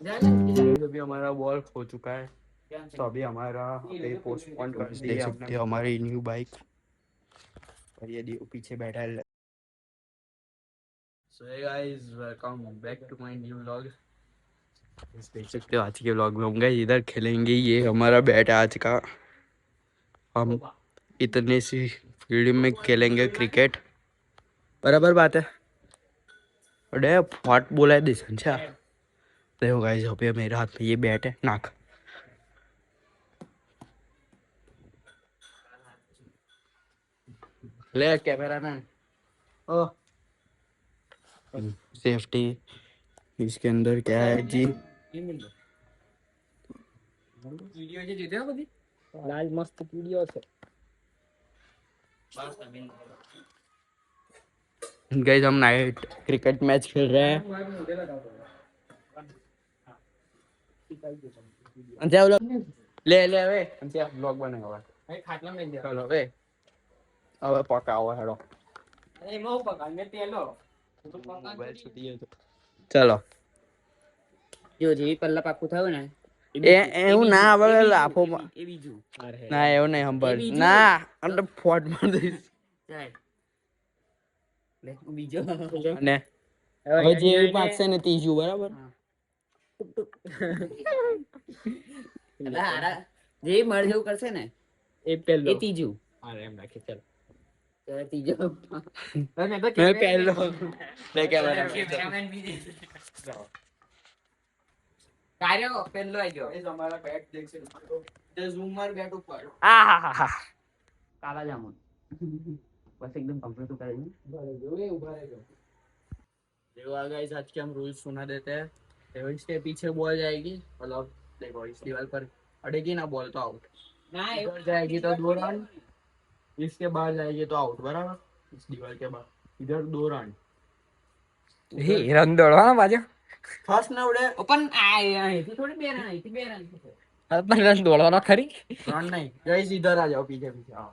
तो अभी हमारा बॉल हो चुका है, तो अभी हमारा पे पोस्टपोन कर दिया। देख सकते हो हमारी न्यू बाइक, और ये देखो पीछे बैठा है। So hey guys, welcome back to my new vlog. देख सकते हो आज के व्लॉग में हम गए इधर खेलेंगे, ये हमारा बैट है आज का। हम इतने सी फील्ड में खेलेंगे क्रिकेट, बराबर बात है। अरे फॉट बोला है दिसन छा। देखो गाइस अभी मेरे हाथ में ये बैट है, नाक ले कैमरा मैन। ओ सेफ्टी इसके अंदर क्या है जी? वीडियो જે જીતે બધી લાલ મસ્ત વીડિયો છે गाइस। हम नाइट क्रिकेट मैच खेल रहे हैं। अंतिया व्लॉग ले ले वे अंतिया व्लॉग बनेगा भाई खाटला में दे चलो वे अब पकाओ हेडो अरे मो पका मैं तेलो तो पका मोबाइल छूटी है तो चलो जो जी पल्ला पाकू थायो ने એવું ના આવે લાફો એ બીજું ના એવું નહીં સંભાળ ના અંદર ફોટ માર દઈશ લે બીજો અને હવે જે પાકશે ને ત્રીજું બરાબર હારા જે મર જેવું કરશે ને એ પહેલો એ ત્રીજું અરે એમ રાખે ચાલ ત્રીજો મેં પહેલો લે કેમેરામેન બીજી કાર્યો પહેલો આવી ગયો એ તમારા બેટ દેખશે જે ઝૂમ માર બેટ ઉપર આહાહા કાલા જામુન बस एकदम कंप्लीट करेंगे उभा रहेगा। देखो गाइस आज के हम रूल्स सुना देते हैं। देखो इसके पीछे बॉल जाएगी, मतलब देखो इस दीवार पर अड़ेगी ना बॉल तो आउट, इधर जाएगी तो 2 रन, इसके बाहर जाएगी तो आउट, बराबर। इस दीवार के बाहर इधर 2 रन हे रन दौड़वा बाजू फर्स्ट ने उड़े ओपन आए थी थोड़ी 2 रन आई थी 2 रन अपन रन दौड़वाना खरी रन नहीं। गाइस इधर आ जाओ पीछे पीछे आओ,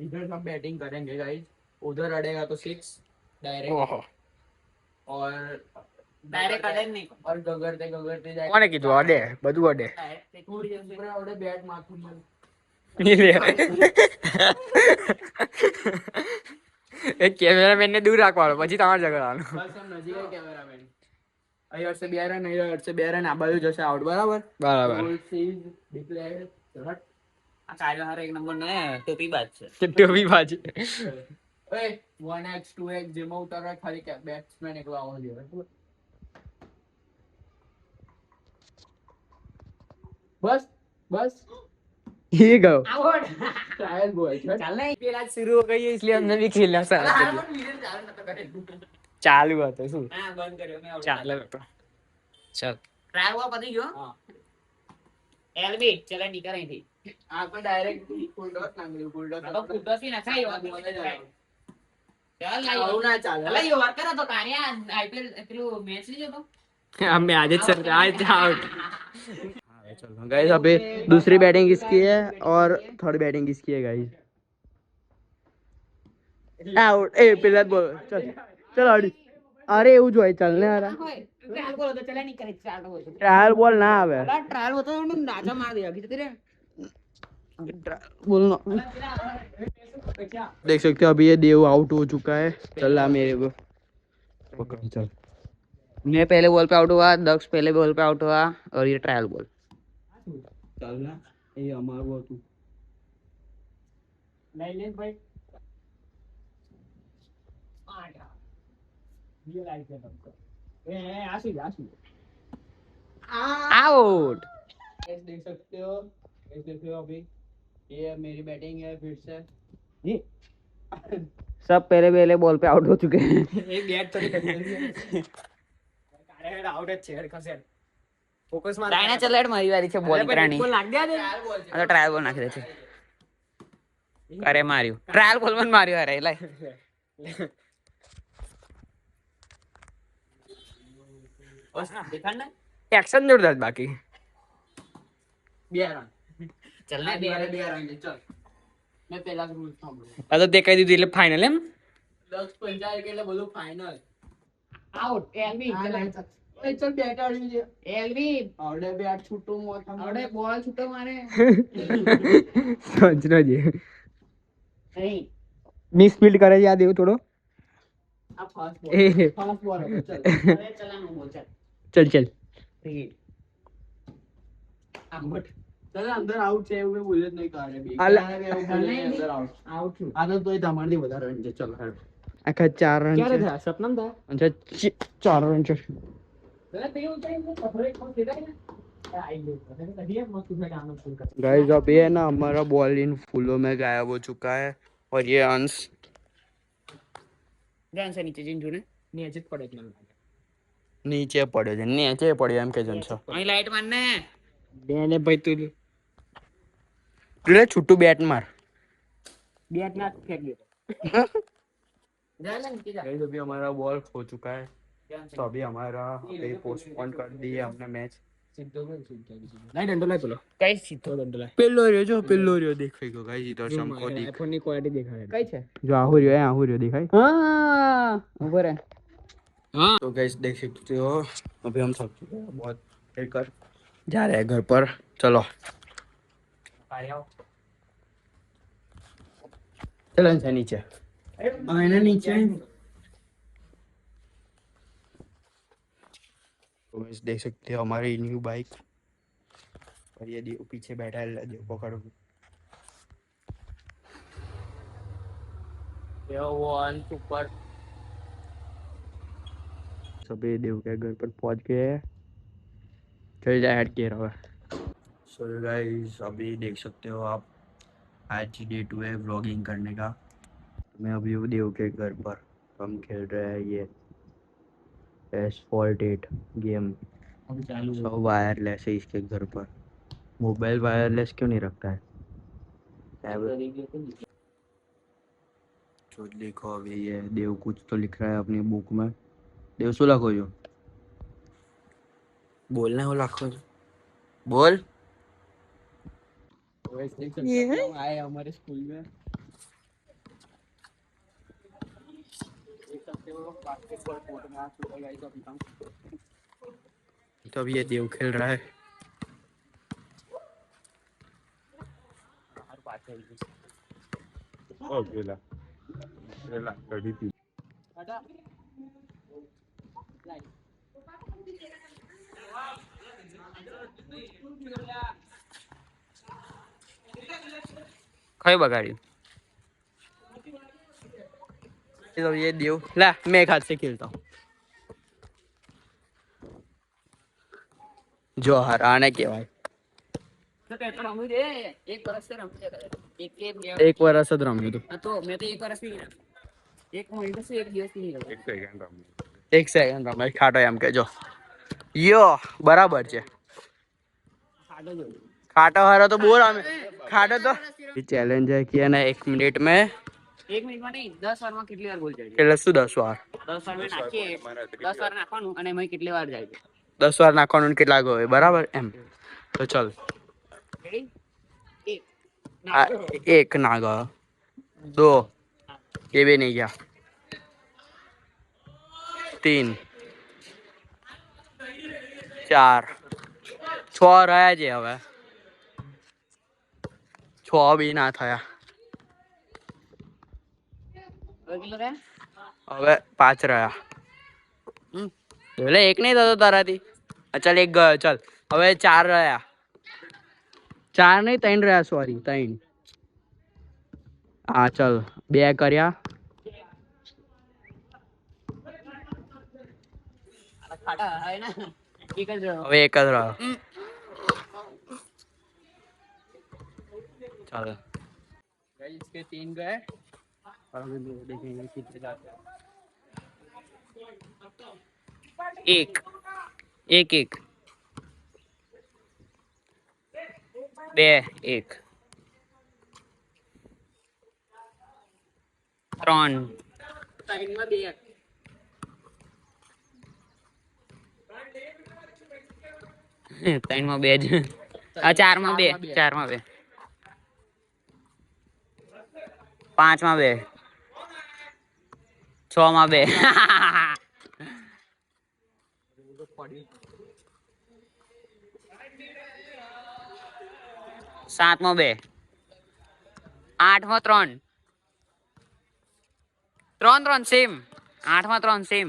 इधर हम बैटिंग करेंगे गाइस। उधर अड़ेगा तो 6 डायरेक्ट, और डायरेक्ट अड़े नहीं और गगरते गगरते जाए कोने कीधું અડે બધું અડે થોડી જગ્યા અડે બેટ માથું માં એ કેમેરામેન ને દૂર રાખવાનો પછી તમારે ઝઘડાવાનું બસ એમ નજીક છે કેમેરામેન અહીંયા से 2 रन અહીંયા से 2 रन આ બાજુ જશે આઉટ, બરાબર બરાબર સીઝ ડિક્લેર્ડ રટ આ કાર્ય હારે 1 નંબર ને ટોપી બાજ છે ટોપી બાજ એ 1x 2x જેમાં ઉતારવા ખાલી કે બેટ્સમેન એકલો આવવો જોઈએ बस बस ये गो आउट ट्रायल बॉय चल नहीं खेल आज शुरू हो गई है इसलिए हमने भी खेलना चालू હતો શું હા બંધ કર્યો મે ચાલે તો ચલ ટ્રાયલ બॉल પતી ગયો હા એલબી ચલે નીકળ અહીંથી આ કોઈ ડાયરેક્ટ ફૂલ ડોટ નાંગલી ફૂલ ડોટ તો ફૂલ ડોટ થી નખાઈ ચાલ આવું ના ચાલે અલે યો વર્કર હતો કાર્યા આઈપીએલ પેલું મેચ નહીં જોતો અમે આજે જ સર आज आउट। चलो गाइस अभी दूसरी बैटिंग किसकी है और थर्ड बैटिंग किसकी है गाइस? आउट ए पेला बोल चल चल आड़ी अरे એવું જ હોય ચાલ ને આરા ટ્રાયલ બોલ તો ચલે નહીં કરે ટ્રાયલ બોલ ના આવે ટ્રાયલ હોતો ને નાચા માર દે અभी तेरे बोलना देख सकते हो अभी ये देव आउट हो चुका है। चल आ मेरे को पकड़ चल मैं पहले बॉल पे आउट हुआ, दक्ष पहले बॉल पे आउट हुआ और ये ट्रायल बॉल चल ना ये हमारा वो तू नहीं ले भाई आजा ये लाइक है तुमको ए आशी आउट देख सकते हो अभी ये मेरी बैटिंग है फिर से ये सब पहले पहले बॉल पे आउट हो चुके हैं ये बैट तो कार्य आउट है छेड़ खसेड़ फोकस मार डायना चल हेड मारी वाली છે બોલ કરાની બોલ નાખ દે આ તો ટ્રાયલ બોલ નાખી દે છે કરે માર્યું ટ્રાયલ બોલ મન માર્યો અરે લે બસ દેખાડ ને એક્શન જોરદાર બાકી 2 રન ચલ ને 2 રન ચલ મે પહેલા રૂલ સાંભળ્યો આ તો તે કહી દીધું એટલે ફાઇનલ એમ 10 પંચાયત એટલે બધું ફાઇનલ આઉટ એલવી ચલ બેટ આડવી છે એલવી આવડે બેટ છૂટો મોત આવડે બોલ છૂટો મારે સમજનો જે નહીં મિસ ફીલ્ડ કરે યાદ એવું થોડો આ ફાસ્ટ બોલ એ ફાસ્ટ બોલ હતો ચલ અરે ચલાનો બોલ ચલ ચલ ચલ આઉટ ચલ અંદર આઉટ છે એવું બોલ્યો જ નહીં કારે બે અલ- અંદર આઉટ છું આ તો તોય તમારથી વધારે રન છે ચલ હેડ આખા 4 રન ક્યારે છે થયા સપનમ થયા अच्छा 4 रन છે गाइस अब ये ना हमारा बॉल इन फूलों में गायब हो चुका है और ये अंश ધ્યાન છે નીચે જઈને જોને નીચે જ પડે એટલે નીચે પડ્યો છે નીચે પડ્યો એમ કે જનસો અહીં લાઈટ માર ને બેને ભાઈ તું લે છૂટું બેટ માર બેટ ના ફેંક દે જા ને નીચે જા गाइस अभी हमारा बॉल खो चुका है ધ્યાન છે तो अभी हमारा अभी पोस्टपोन कर दिए हमने मैच સીધો ગયો સીધો લાઈ દંડો લાઈ પેલો કઈ સીધો દંડો લાઈ પેલો રહ્યો દેખાઈ ગયો ગાइस इधर से हमको दिख આઈફોન ની ક્વોલિટી દેખાય કઈ છે जो आहू રહ્યો दिखाई હા ઉપર હે हाँ तो गाइस देख सकते हो अभी हम थक चुके हैं बहुत खेल कर जा रहे हैं घर पर चलो चलो इनसे नीचे आईना नीचे तो गाइस देख सकते हो हमारी न्यू बाइक और ये देव पीछे बैठा है देव पकड़ो वन सुपर सभी देव के घर पर पहुंच गए हैं चल जाए हट के रहो सो गाइस अभी देख सकते हो आप आज डे 2 है व्लॉगिंग करने का मैं अभी हूँ देव के घर पर हम खेल रहे हैं ये एसफॉल्ट 8 गेम अभी चालू सब वायरलेस है इसके घर पर मोबाइल वायरलेस क्यों नहीं रखता है तो देखो अभी ये देव कुछ तो लिख रहा है अपनी बुक में देव शू लखो जो बोलने हो लखो बोल आए हमारे स्कूल में बास्केटबॉल कोर्ट में सुबह गए तो अभी तो अभी ये देव खेल रहा है कई बगाड़ी तो ये देव ला मैं एक हाथ से खेलता हूँ जो हराने के भाई तो कहता रमू दे एक बरस से रमू दे एक वर्ष से रम्યું હતું तो मैं तो एक बरस भी एक महीने से एक દિવસ नहीं एक सेकंड रमाय ખાટો એમ કેજો યો બરાબર છે खाटो जो ખાટો હારો તો બોલ અમે ખાટો તો ये चैलेंज है कि है ना 1 मिनट में एक मिनिट માં નહીં 10 વાર માં કેટલી વાર બોલ જાય એટલે શું 10 વાર 10 વાર માં નાખીએ 10 વાર નાખવાનું અને એમાં કેટલી વાર જાય 10 વાર નાખવાનું ને કેટલા ગયો બરાબર એમ તો ચલ રેડી આ એક ના ગયો 2 ये भी नहीं गया 3 4 6 રહ્યા છે હવે 6 બી ના થયા કેટલો રે હવે 5 રહ્યા એટલે એક નહીં થતો તારાથી ચાલ એક ગયો ચાલ હવે 4 રહ્યા 4 નહીં 3 રહ્યા સોરી 3 હા ચાલ 2 કર્યા ખાટા હે ને એક જ હવે એક જ રહ્યો ચાલ गाइस इसके 3 गए और अभी देखेंगे कितने जाते हैं એક એક એક 2 1 3 टाइम में भी ત્રણ માં 2 જ આ 4 માં 2 4 માં 2 5 માં 2 6 માં 2 સાતમો 2, આઠમો 3, 3 સેમ, આઠમો 3 સેમ,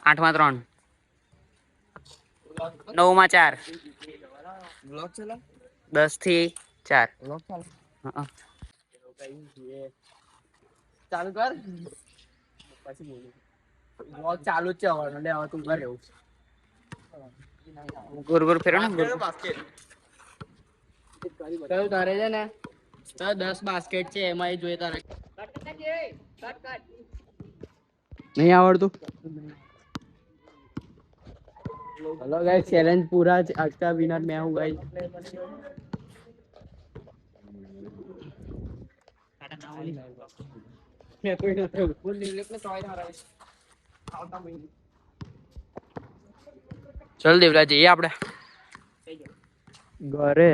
આઠમા 3, નવમા 4, 10 થી 4. હા ચાલુ કર પછી બોલું બ્લોગ ચાલુ જ છે હવે લે હવે તું કર એવું ગોર ગોર ફેરો ને ગોર. કયું તારે છે ને 10 બાસ્કેટ છે એમાં જોઈએ તારે નહીં આવડતું. हेलो गाइस चैलेंज पूरा आज का विनर मैं हूँ गाइस. मैं कोई ना था वो नीले में टॉय आ रहा है આવતા મહિને. चल देवराज ये आपड़े घरे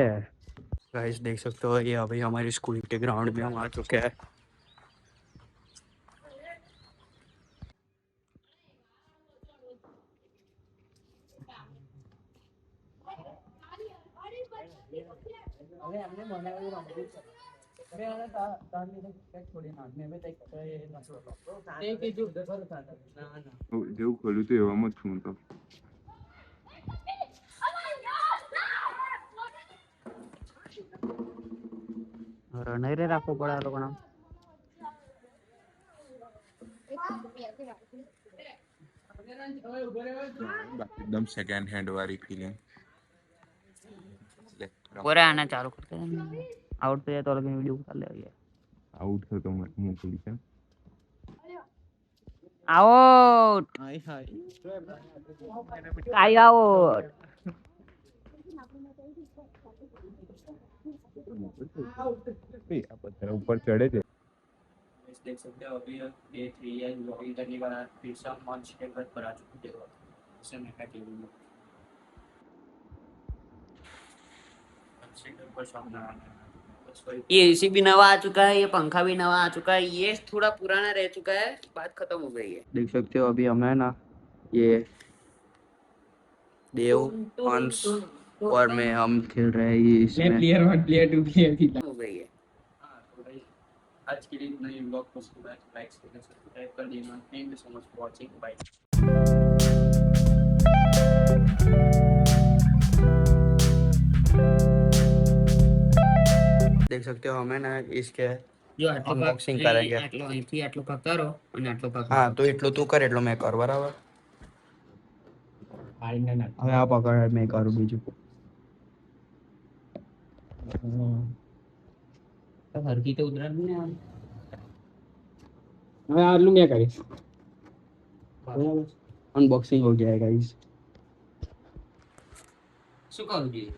गाइस देख सकते हो ये अभी हमारी स्कूल के ग्राउंड में हम आ चुके हैं. જેવું ખોલ્યું હતું એવામાં જ છું તો નહીં રે રાખવો પડે આ લોકોને. એકદમ સેકન્ડ હેન્ડ વાળી ફિલિંગ. ઓરે આને ચાલુ કરતે આઉટ થઈ જાય તો લગન વિડિયો ઉતાર લેવા. આઉટ થયો તો મોકલી છે. આઉટ હાય હાય કાઈ આઉટ. આ પથ્થર ઉપર ચડે છે. देख सकते हो अभी डे 3 है व्लॉगिंग करने का फिर से हम मंच के घर पर आ चुके हैं. इसे मैं का टीवी में पर सामने ये एसी भी नवा आ चुका है, ये पंखा भी नवा आ चुका है, ये थोड़ा पुराना रह चुका है, बात खत्म हो गई है. देख सकते हो अभी हमें ना ये देव अंश और मैं हम खेल रहे हैं इसमें प्लेयर 1 प्लेयर 2 प्लेयर 3 हो गई है. आज के लिए नई व्लॉग को लाइक सब्सक्राइब कर देना. Thank you so much for watching. Bye. देख सकते हो हमें ना इसके અનબોક્સિંગ કરેંગે. આટલો અહીંથી આટલો ભાગ કરો અને આટલો ભાગ હા તો એટલું તું કર એટલું મેં કર બરાબર. હવે આ પકડ મેં કરું બીજું. હરકી તો ઉતરા ને હવે આટલું મેં કરીશ. अनबॉक्सिंग हो गया है गाइस. શું કરું જોઈએ